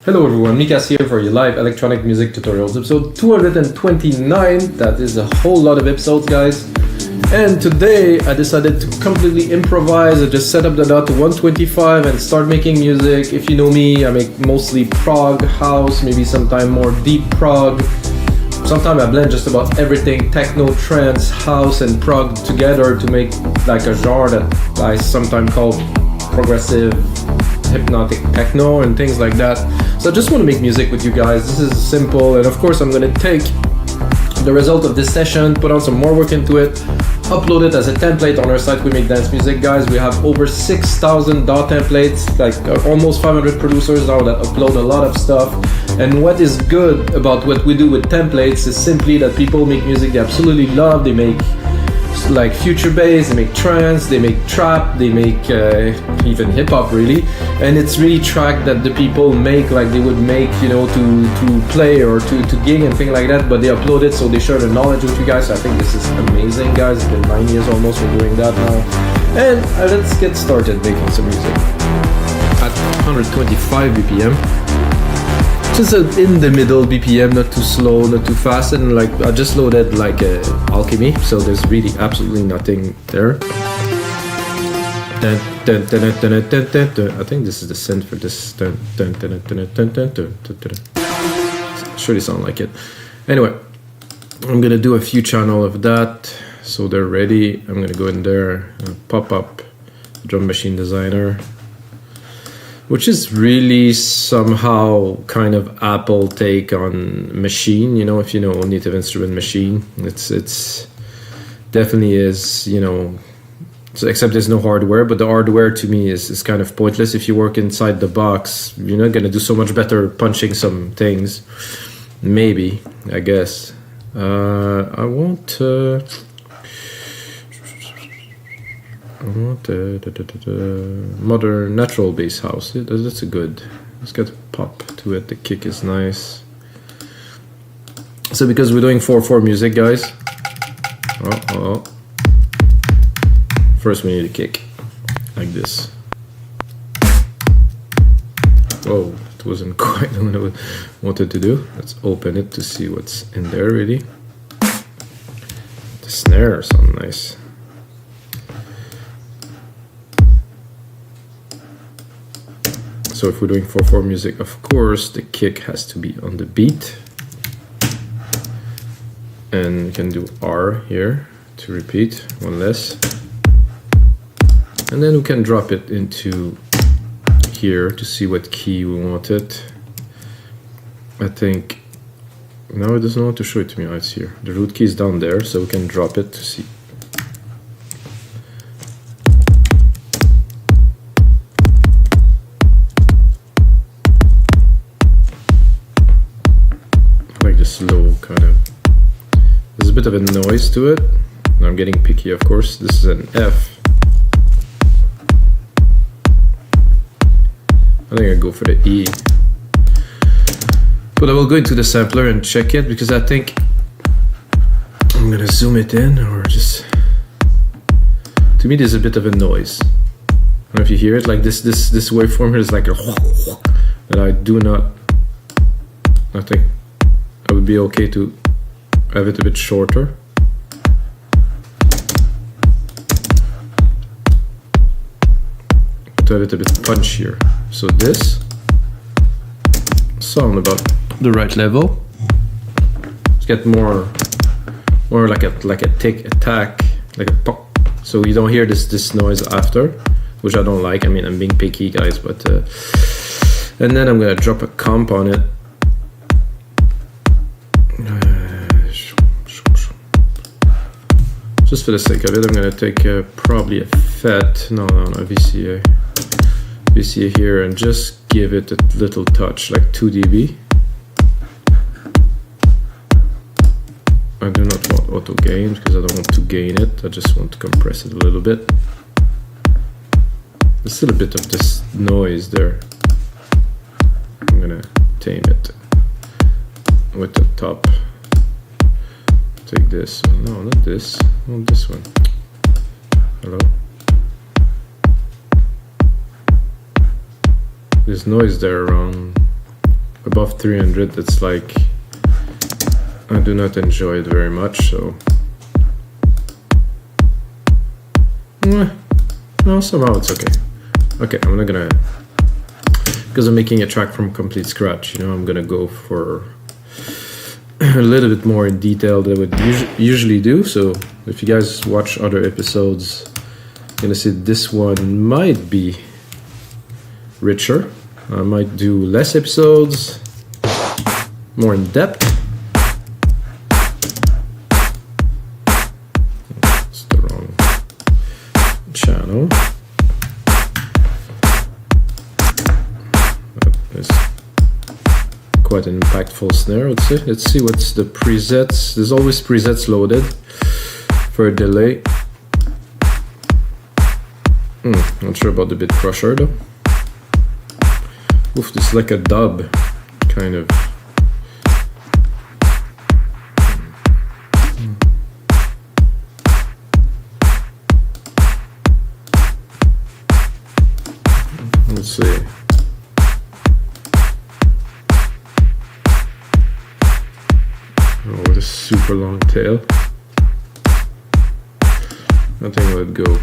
Hello everyone, Mikas here for your live electronic music tutorials, episode 229. That is a whole lot of episodes, guys. And today I decided to completely improvise. I just set up the DAW to 125 and start making music. If you know me, I make mostly prog, house, maybe sometime more deep prog. Sometimes I blend just about everything, techno, trance, house and prog together to make like a genre that I sometimes call progressive, hypnotic techno and things like that. So I just want to make music with you guys. This is simple, and of course I'm going to take the result of this session, put on some more work into it, upload it as a template on our site. We make dance music, guys. We have over 6,000 DAW templates, like almost 500 producers now that upload a lot of stuff. And what is good about what we do with templates is simply that people make music they absolutely love. They make like future bass, they make trance, they make trap, they make even hip-hop really, and it's really track that the people make like they would make, you know, to play or to gig and things like that, but they upload it so they share the knowledge with you guys. So I think this is amazing, guys. It's been 9 years almost we're doing that now, and let's get started making some music at 125 BPM. Just in the middle BPM, not too slow, not too fast, and like I just loaded like Alchemy, so there's really absolutely nothing there. I think this is the synth for this. Surely sound like it. Anyway, I'm gonna do a few channels of that, so they're ready. I'm gonna go in there, pop up Drum Machine Designer, which is really somehow kind of Apple take on Machine, you know, if you know Native Instrument Machine. It's definitely is, you know, so except there's no hardware, but the hardware to me is kind of pointless. If you work inside the box, you're not gonna do so much better punching some things. Maybe, I guess. I want modern natural bass house. That's a good. It's got a pop to it. The kick is nice. So because we're doing 4/4 music, guys. First we need a kick like this. Whoa, it wasn't quite what I wanted to do. Let's open it to see what's in there. Really, the snare sounds nice. So if we're doing 4/4 music, of course, the kick has to be on the beat. And we can do R here to repeat, one less. And then we can drop it into here to see what key we want it. I think, no, it doesn't want to show it to me. Oh, it's here. The root key is down there, so we can drop it to see. Slow kind of. There's a bit of a noise to it. And I'm getting picky, of course. This is an F. I think I go for the E. But I will go into the sampler and check it, because I think I'm gonna zoom it in, or just, to me there's a bit of a noise. I don't know if you hear it, like this waveform here is like a that I do not, I think I would be okay to have it a bit shorter. To have it a bit punchier. So this sound about the right level. Let's get more like a tick attack, like a pop. So you don't hear this noise after, which I don't like. I mean, I'm being picky, guys, but and then I'm gonna drop a comp on it. Just for the sake of it, I'm gonna take probably a FET, no, VCA here, and just give it a little touch, like 2 dB. I do not want auto gain because I don't want to gain it. I just want to compress it a little bit. There's still a bit of this noise there. I'm gonna tame it with the top. Take this. No, not this. Not this one. Hello. There's noise there around above 300, it's like I do not enjoy it very much. So no, somehow it's okay. Okay, I'm not gonna, because I'm making a track from complete scratch, you know, I'm gonna go for a little bit more in detail than I would usually do. So if you guys watch other episodes, you're gonna see this one might be richer. I might do less episodes, more in depth. It's the wrong channel. That is quite an impactful snare, I would say. Let's see what's the presets. There's always presets loaded for a delay. Not sure about the bit crusher though. Oof, this is like a dub, kind of. Let's see. Oh, what a super long tail. I think I'll let go.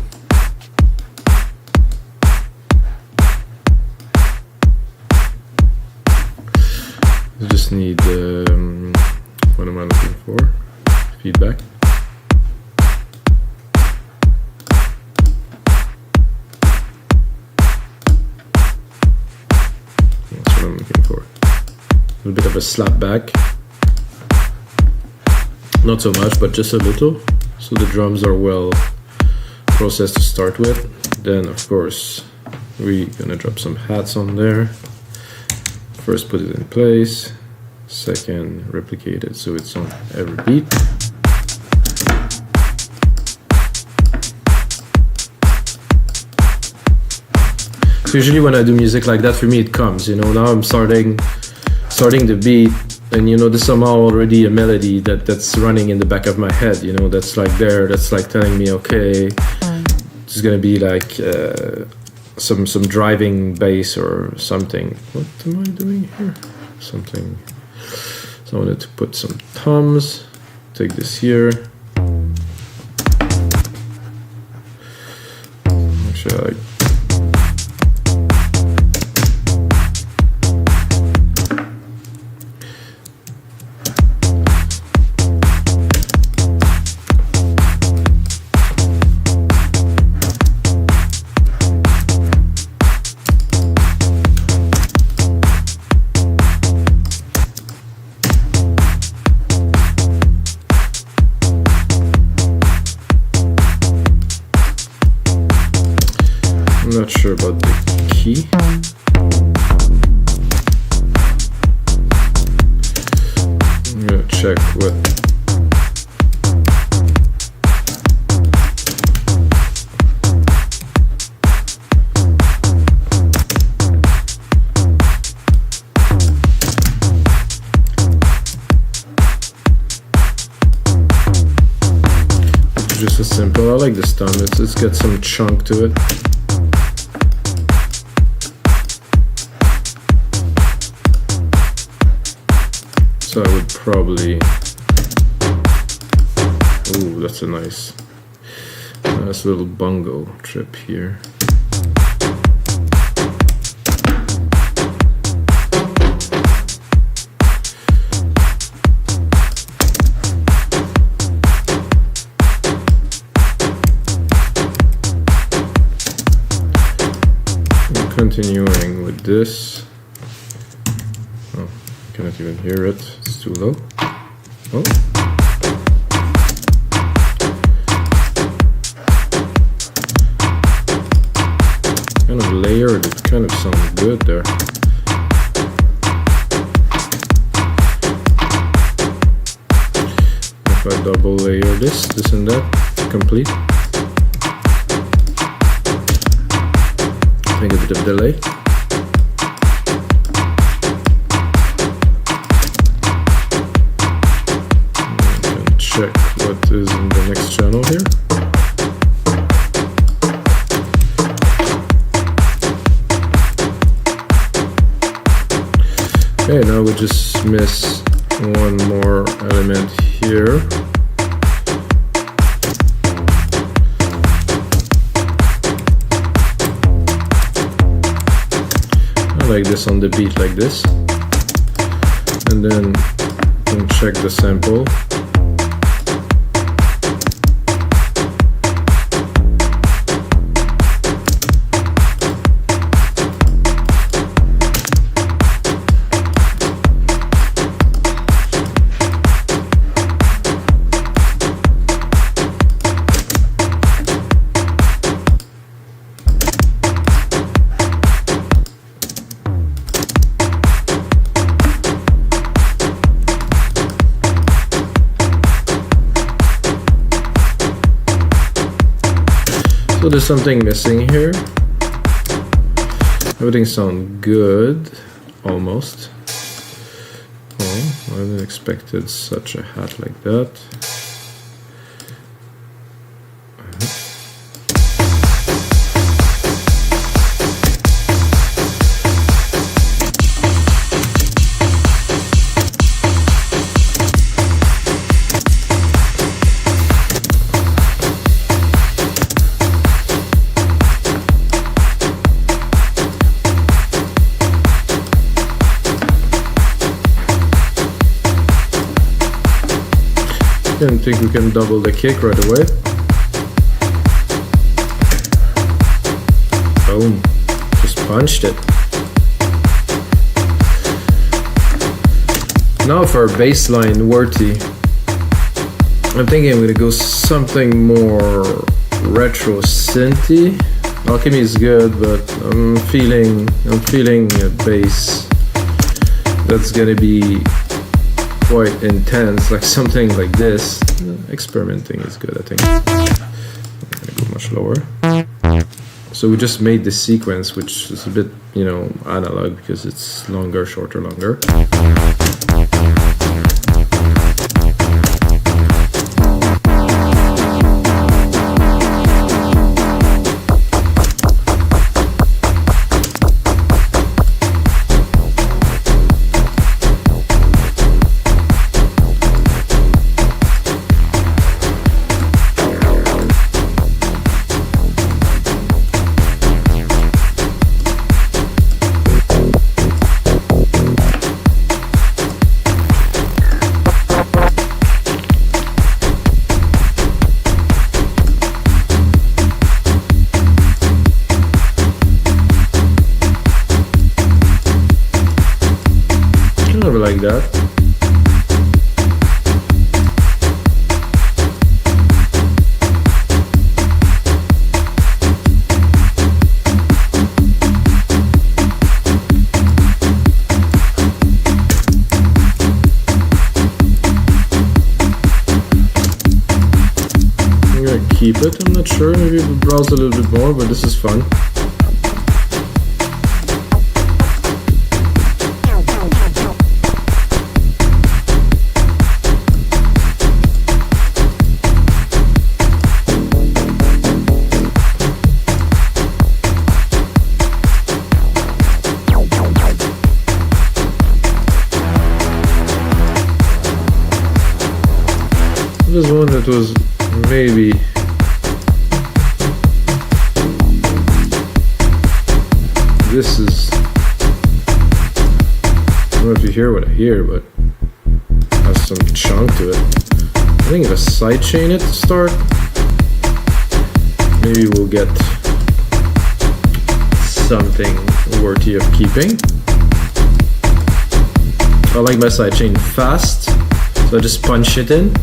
I just need, what am I looking for? Feedback. That's what I'm looking for. A little bit of a slap back. Not so much, but just a little. So the drums are well processed to start with. Then, of course, we're gonna drop some hats on there. First put it in place, second replicate it so it's on every beat. So usually when I do music like that, for me it comes, you know, now I'm starting the beat, and you know, there's somehow already a melody that's running in the back of my head, you know, that's like there, that's like telling me, okay, it's gonna be like some driving bass or something. What am I doing here? Something. So I wanted to put some toms. Take this here. Actually, I like. I'm not sure about the key. I'm gonna check what. It's just a simple. I like this thumb. Let's get some chunk to it. So I would probably, ooh, that's a nice little bongo trip here. And continuing with this. Oh, cannot even hear it. It's too low. Oh. Kind of layered. It kind of sounds good there. If I double layer this and that, complete. Make a bit of delay. Check what is in the next channel here. Okay, now we just miss one more element here. I like this on the beat like this. And then we can check the sample. So there's something missing here. Everything sounds good, almost. Oh, I hadn't expected such a hat like that. I don't think we can double the kick right away. Boom. Just punched it. Now for our bassline worthy. I'm thinking I'm gonna go something more retro synthy. Alchemy is good, but I'm feeling a bass that's gonna be quite intense, like something like this. Experimenting is good, I think. I'm gonna go much lower. So we just made this sequence, which is a bit, you know, analog because it's longer, shorter, longer. Like that. I'm gonna keep it, I'm not sure, maybe we'll browse a little bit more, but this is fun. There's one that was maybe this is, I don't know if you hear what I hear, but it has some chunk to it. I think if I sidechain it to start, maybe we'll get something worthy of keeping. I like my sidechain fast, so I just punch it in.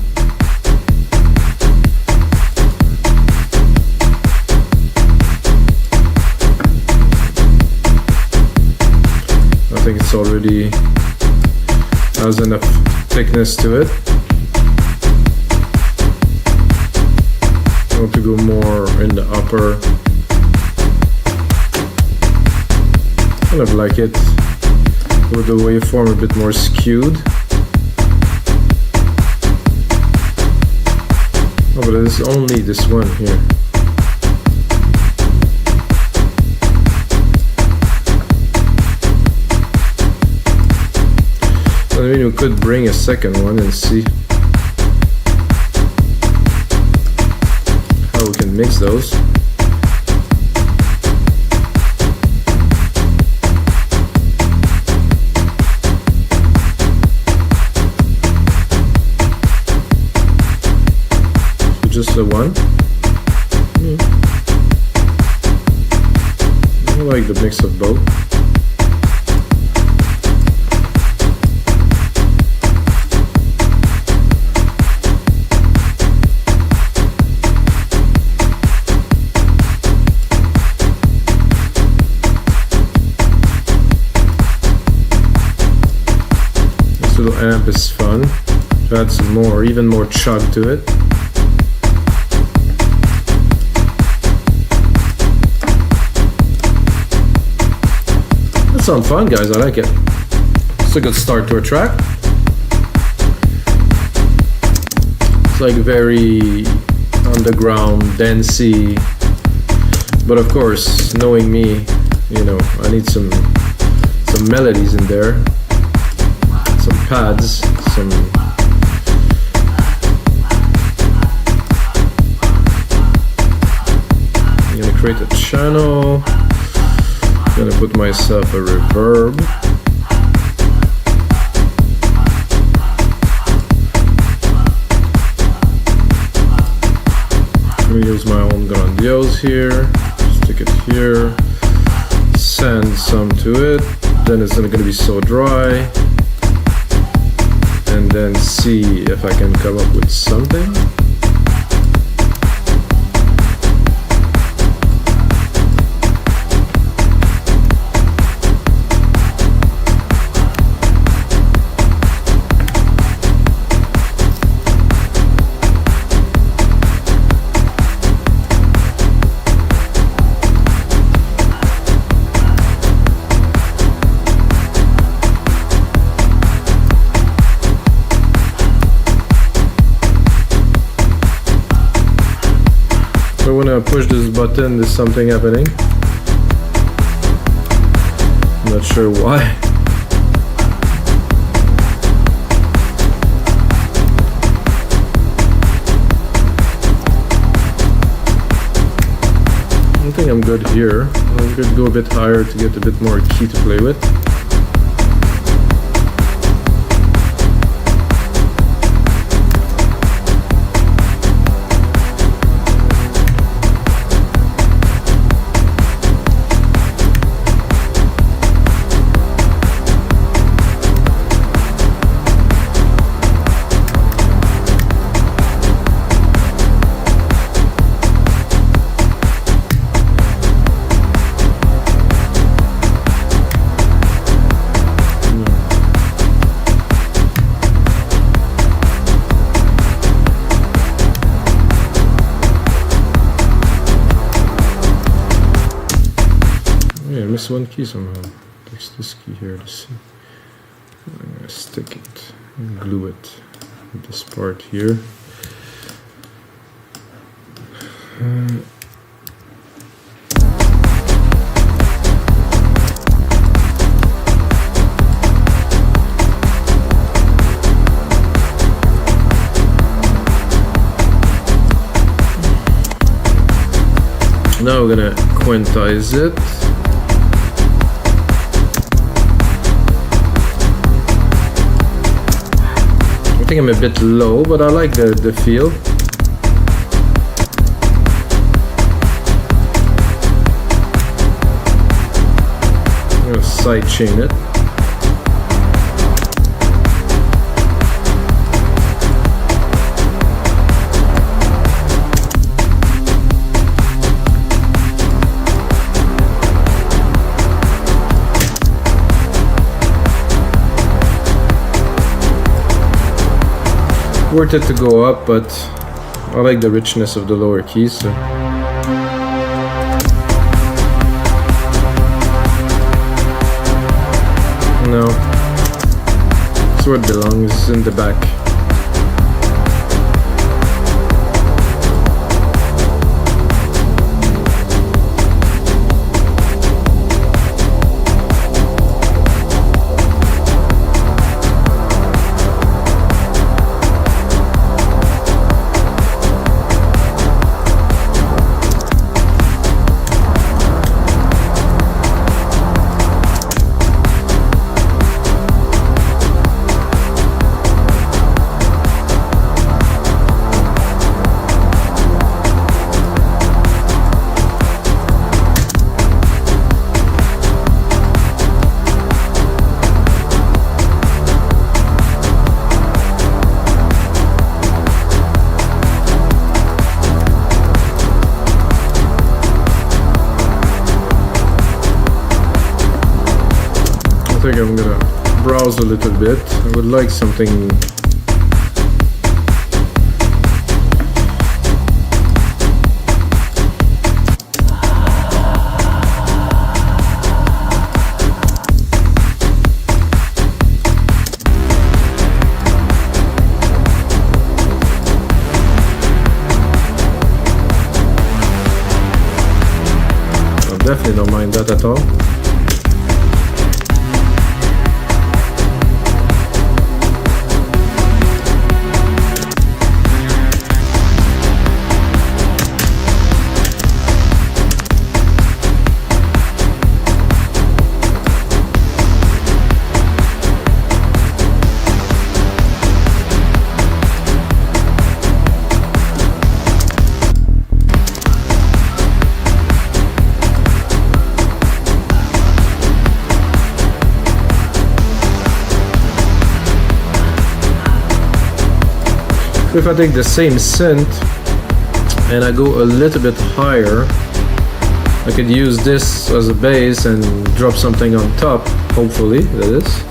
I think it's already has enough thickness to it. I want to go more in the upper. Kind of like it with the waveform a bit more skewed. Oh, but it's only this one here. I mean, we could bring a second one and see how we can mix those. So just the one. I like the mix of both. Amp is fun. To add some more, even more chug to it. That sounds fun, guys. I like it. It's a good start to a track. It's like very underground, dancey, but of course, knowing me, you know, I need some melodies in there. Some pads, some I'm gonna create a channel. I'm gonna put myself a reverb. I'm gonna use my own grandiose here. Stick it here. Sand some to it. Then it's not gonna be so dry. And then see if I can come up with something. So when I push this button, there's something happening. I'm not sure why. I think I'm good here. I'm going to go a bit higher to get a bit more key to play with. One key somehow. Takes this key here to see. I'm gonna stick it and glue it with this part here. Now we're gonna quantize it. I think I'm a bit low, but I like the feel. I'm gonna side chain it. Worth it to go up, but I like the richness of the lower keys. So. No, it's where it belongs, in the back. I'm gonna browse a little bit. I would like something. Definitely don't mind that at all. If I take the same synth and I go a little bit higher, I could use this as a bass and drop something on top, hopefully, that is.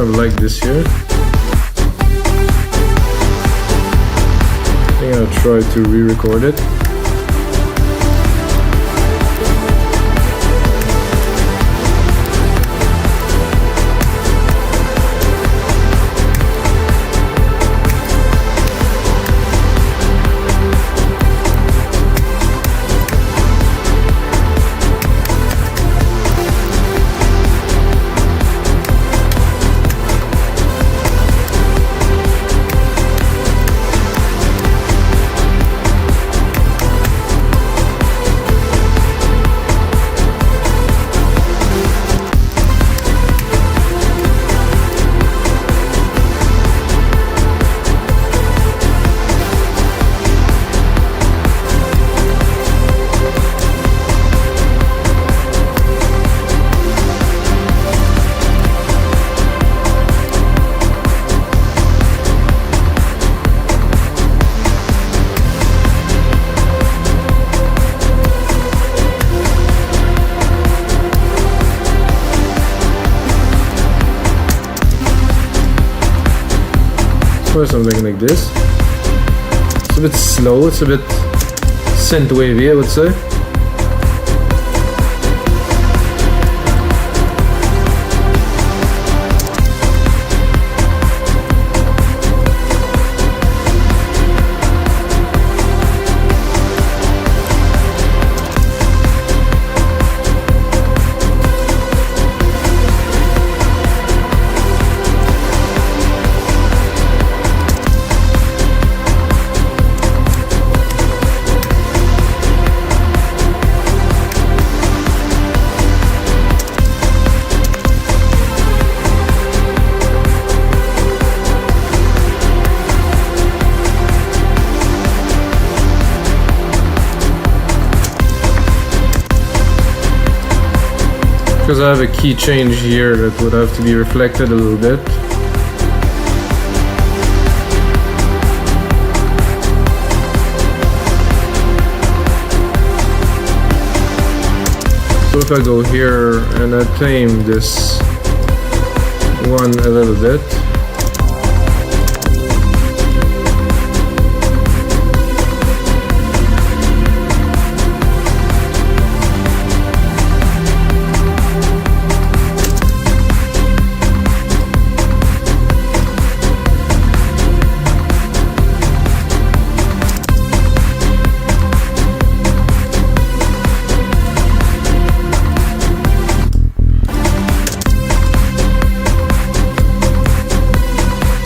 Like this here. I think I'll try to re-record it. Or something like this. It's a bit slow, it's a bit synthwavy, I would say. because I have a key change here that would have to be reflected a little bit. So if I go here and I tame this one a little bit,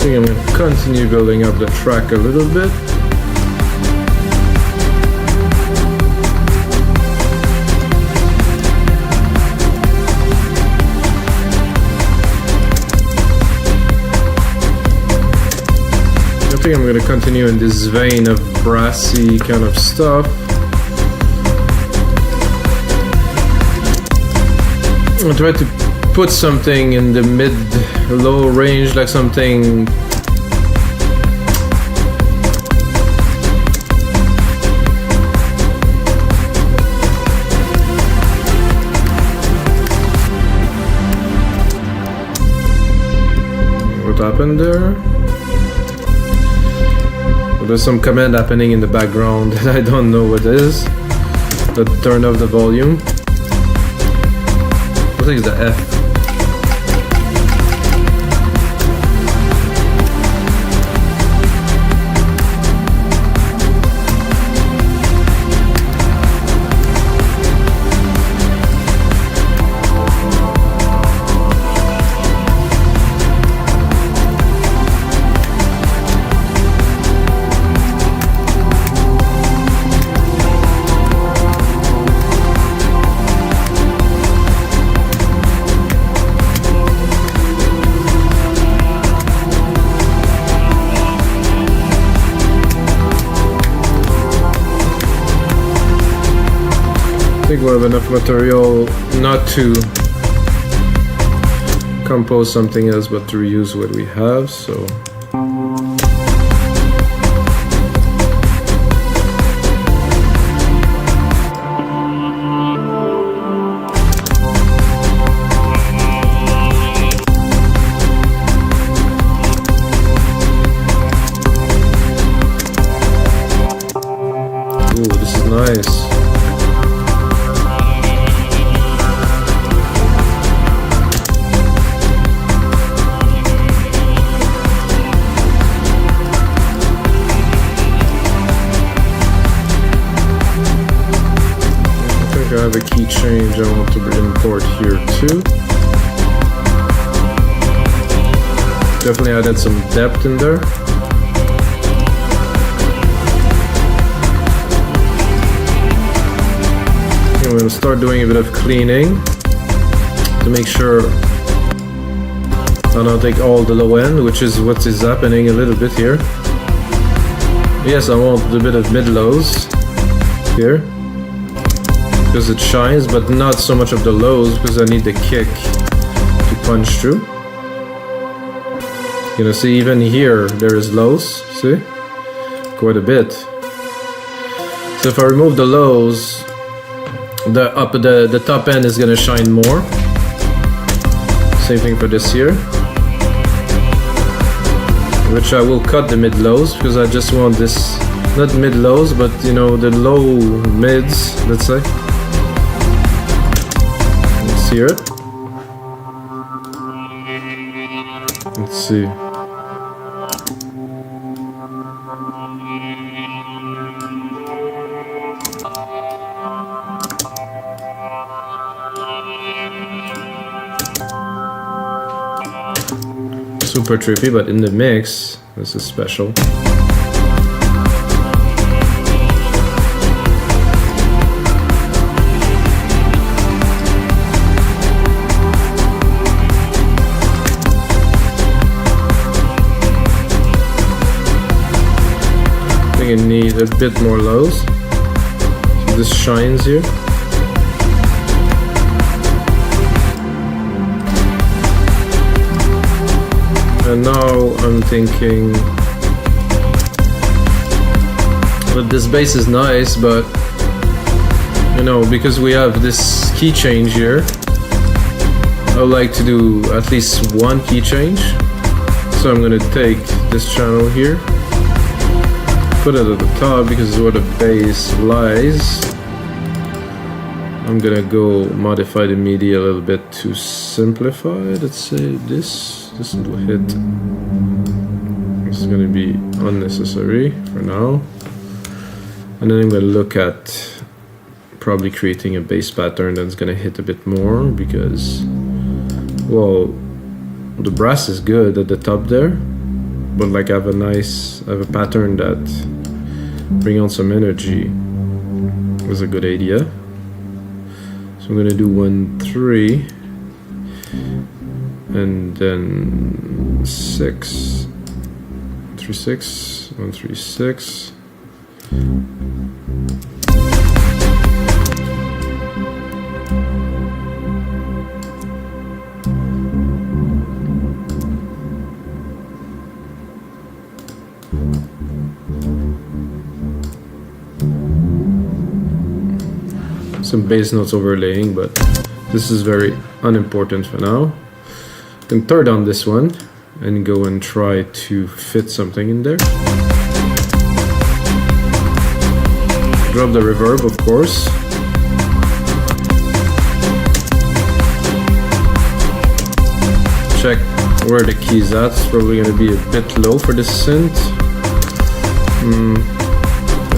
I'm going to continue building up the track a little bit. I think I'm going to continue in this vein of brassy kind of stuff. I'll try to put something in the mid-low range, like something what happened there? Well, there's some command happening in the background that I don't know what it is. But turn off the volume. I think it's the F. I think we have enough material not to compose something else but to reuse what we have, so ooh, this is nice. I have a key change I want to import here too. Definitely added some depth in there. I'm going to start doing a bit of cleaning to make sure I don't take all the low end, which is what is happening a little bit here. Yes, I want a bit of mid-lows here, because it shines, but not so much of the lows because I need the kick to punch through. You know, see, even here there is lows, see? Quite a bit. So if I remove the lows, the top end is gonna shine more. Same thing for this here. Which I will cut the mid-lows because I just want this, not mid-lows, but you know, the low mids, let's say. Hear it. Let's see. Super trippy, but in the mix, this is special. I need a bit more lows. So this shines here. And now I'm thinking that this bass is nice, but you know, because we have this key change here, I would like to do at least one key change. So I'm gonna take this channel here, put it at the top because it's where the bass lies. I'm gonna go modify the MIDI a little bit to simplify. Let's say this will hit. This is gonna be unnecessary for now. And then I'm gonna look at probably creating a bass pattern that's gonna hit a bit more because, well, the brass is good at the top there, but like I have a pattern that bring on some energy is a good idea. So I'm gonna do 1, 3, and then 6, 3, 6, 1, 3, 6. Some bass notes overlaying, but this is very unimportant for now. I can third on this one and go and try to fit something in there. Drop the reverb, of course. Check where the key's at. It's probably going to be a bit low for this synth.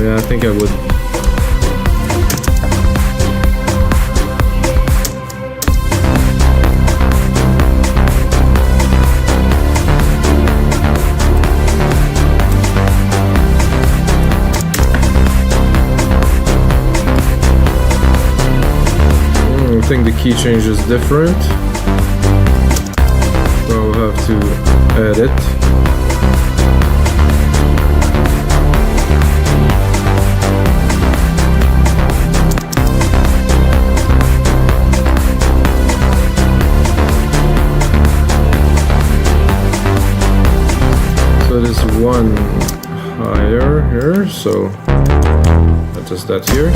Yeah, I think I would. I think the key change is different, so I'll have to edit. So this one higher here, so adjust that here.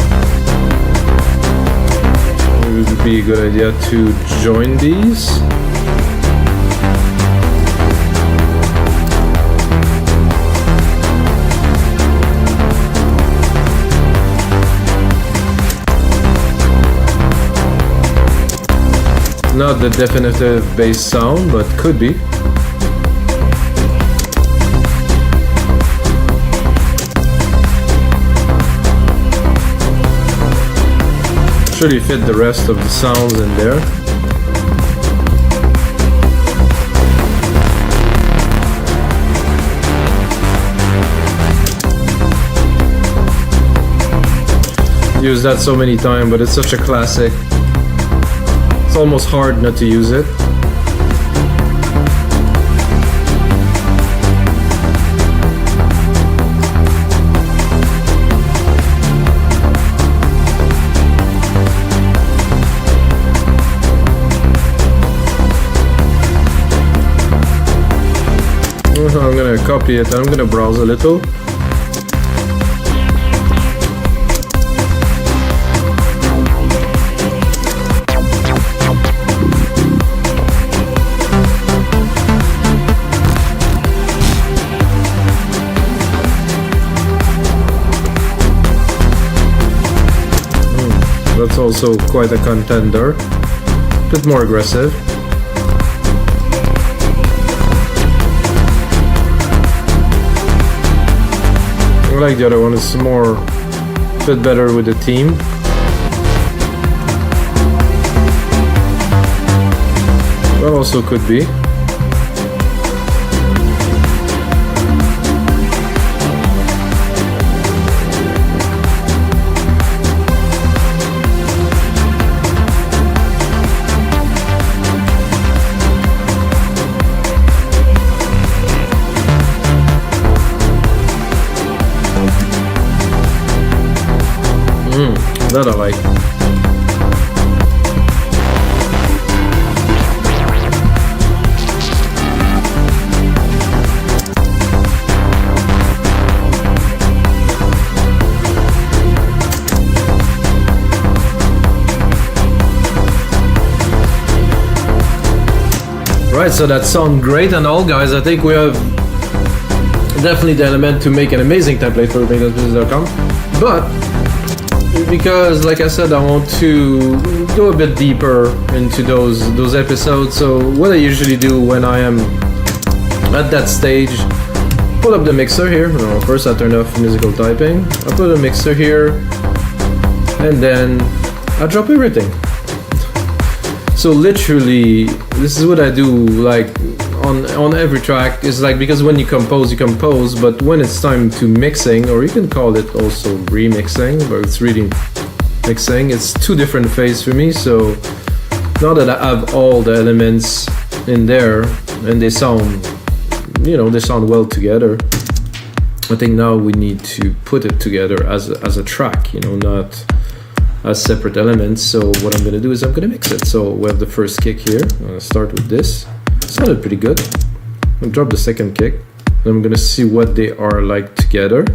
It would be a good idea to join these. Not the definitive bass sound, but could be. Actually fit the rest of the sounds in there. Use that so many times, but it's such a classic. It's almost hard not to use it. I'm gonna copy it and I'm gonna browse a little. That's also quite a contender. A bit more aggressive. I like the other one, it's more fit better with the theme. That also could be. That I like. Right, so that sounds great and all, guys. I think we have definitely the element to make an amazing template for MixDown.com. But because, like I said, I want to go a bit deeper into those episodes. So what I usually do when I am at that stage, pull up the mixer here. No, first I turn off musical typing. I put a mixer here, and then I drop everything. So literally, this is what I do, like on every track. It's like, because when you compose, but when it's time to mixing, or you can call it also remixing, but it's really mixing. It's two different phases for me. So now that I have all the elements in there and they sound, you know, they sound well together, I think now we need to put it together as a track, you know, not as separate elements. So what I'm gonna do is I'm gonna mix it. So we have the first kick here. I'm gonna start with this. It sounded pretty good. I'll drop the second kick. Then I'm gonna see what they are like together.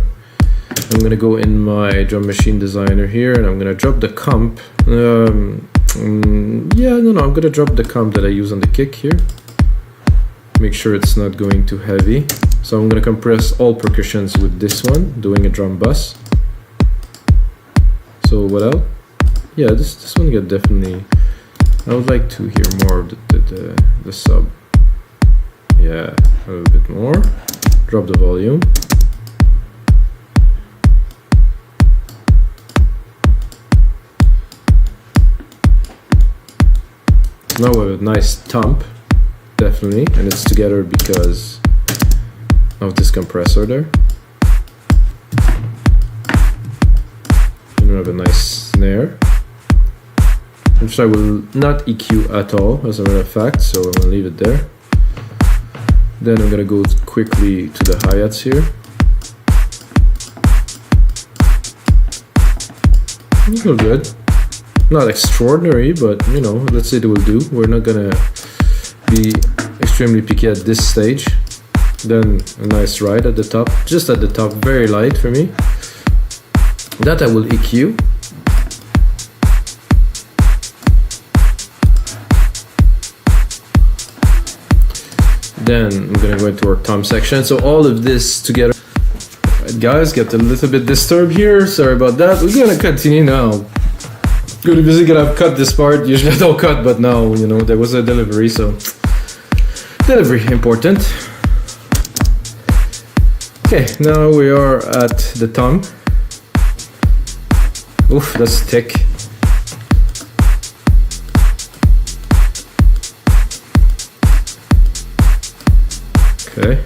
I'm gonna go in my drum machine designer here, and I'm gonna drop the comp. I'm gonna drop the comp that I use on the kick here. Make sure it's not going too heavy. So I'm gonna compress all percussions with this one, doing a drum bus. So what else? Yeah, this one got definitely. I would like to hear more of the sub. Yeah, a little bit more. Drop the volume. So now we have a nice thump, definitely, and it's together because of this compressor there. And we have a nice snare, which I will not EQ at all, as a matter of fact, so I'm gonna leave it there. Then I'm gonna go quickly to the hi-hats here. It feels good. Not extraordinary, but you know, let's say it will do. We're not gonna be extremely picky at this stage. Then a nice ride at the top, just at the top, very light for me. That I will EQ. Then I'm gonna go into our tom section. So all of this together. Right, guys, get a little bit disturbed here. Sorry about that. We're gonna continue now. Really busy, gonna cut this part. Usually I don't cut, but now, you know, there was a delivery, so delivery important. Okay, now we are at the tom. Oof, that's thick. Okay.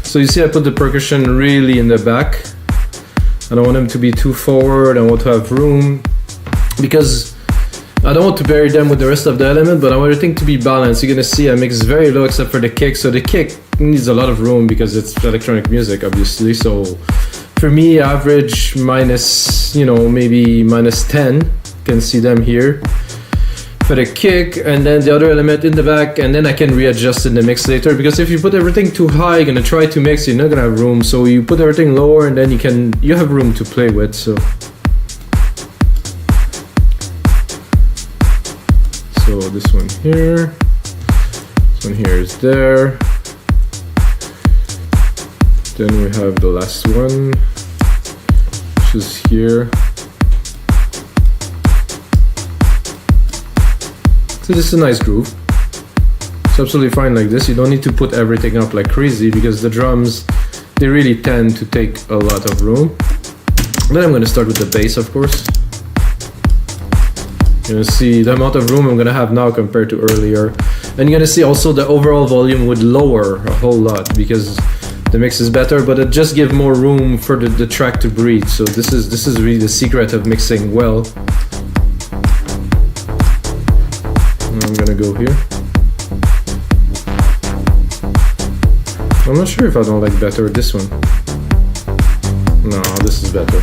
So you see I put the percussion really in the back. I don't want them to be too forward. I want to have room, because I don't want to bury them with the rest of the element, but I want everything to be balanced. You're gonna see I mix very low except for the kick. So the kick needs a lot of room because it's electronic music, obviously. So for me, average minus, you know, maybe minus 10. You can see them here for the kick, and then the other element in the back, and then I can readjust in the mix later, because if you put everything too high, you're gonna try to mix, you're not gonna have room. So you put everything lower, and then you have room to play with. So this one here, this one here is there. Then we have the last one, which is here. So this is a nice groove. It's absolutely fine like this. You don't need to put everything up like crazy, because the drums, they really tend to take a lot of room. Then I'm going to start with the bass, of course. You're going to see the amount of room I'm going to have now compared to earlier. And you're going to see also the overall volume would lower a whole lot, because the mix is better, but it just gives more room for the track to breathe. So this is really the secret of mixing well. And I'm going to go here. I'm not sure if I don't like better this one. No, this is better.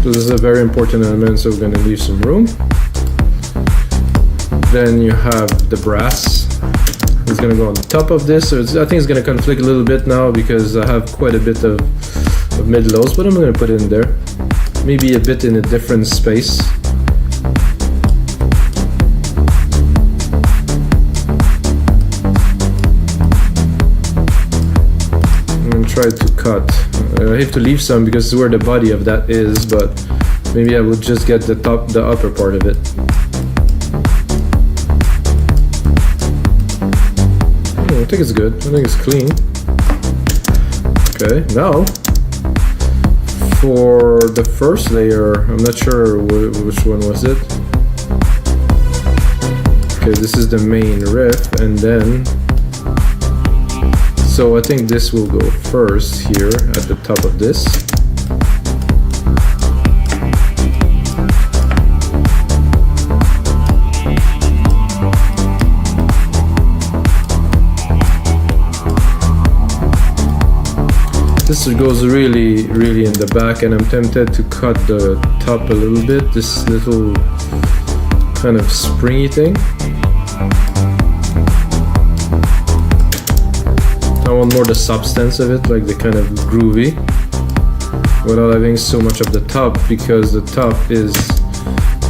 So this is a very important element, so we're going to leave some room. Then you have the brass. It's gonna go on top of this. So I think it's gonna conflict a little bit now because I have quite a bit of mid-lows, but I'm gonna put it in there. Maybe a bit in a different space. I'm gonna try to cut. I have to leave some because it's where the body of that is, but maybe I will just get the upper part of it. I think it's good. I think it's clean. Okay, now for the first layer, I'm not sure which one was it. Okay, this is the main riff, and then so I think this will go first here at the top of this. This goes really in the back, and I'm tempted to cut the top a little bit, this little kind of springy thing. I want more the substance of it, like the kind of groovy, without having so much of the top, because the top is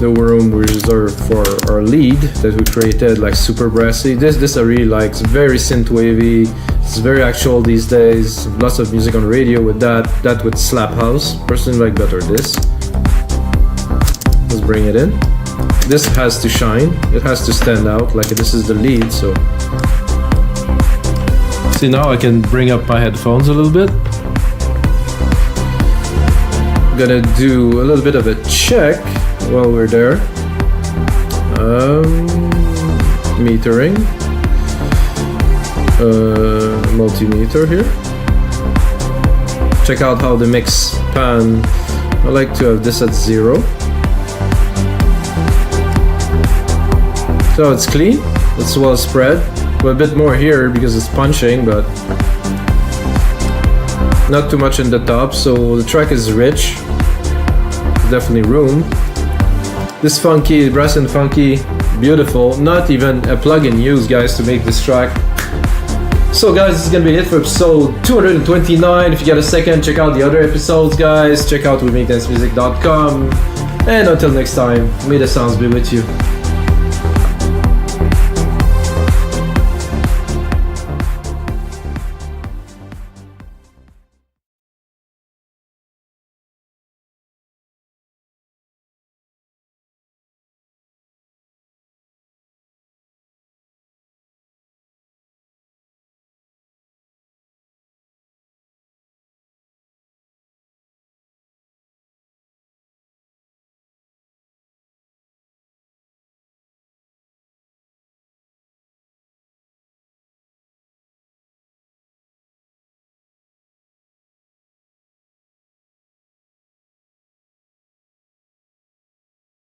the room reserved for our lead that we created, like super brassy. This I really like. It's very synthwavy. It's very actual these days. Lots of music on radio with that with slap house. Personally like better this. Let's bring it in. This has to shine. It has to stand out. Like this is the lead, so. See, now I can bring up my headphones a little bit. I'm gonna do a little bit of a check while we're there. Metering. Multimeter here. Check out how the mix pan, I like to have this at 0. So it's clean, it's well spread. A bit more here because it's punching, but not too much in the top, so the track is rich. There's definitely room. This funky, brass and funky, beautiful. Not even a plugin used, guys, to make this track. So guys, this is gonna be it for episode 229. If you get a second, check out the other episodes, guys. Check out wemakedancemusic.com. And until next time, may the sounds be with you.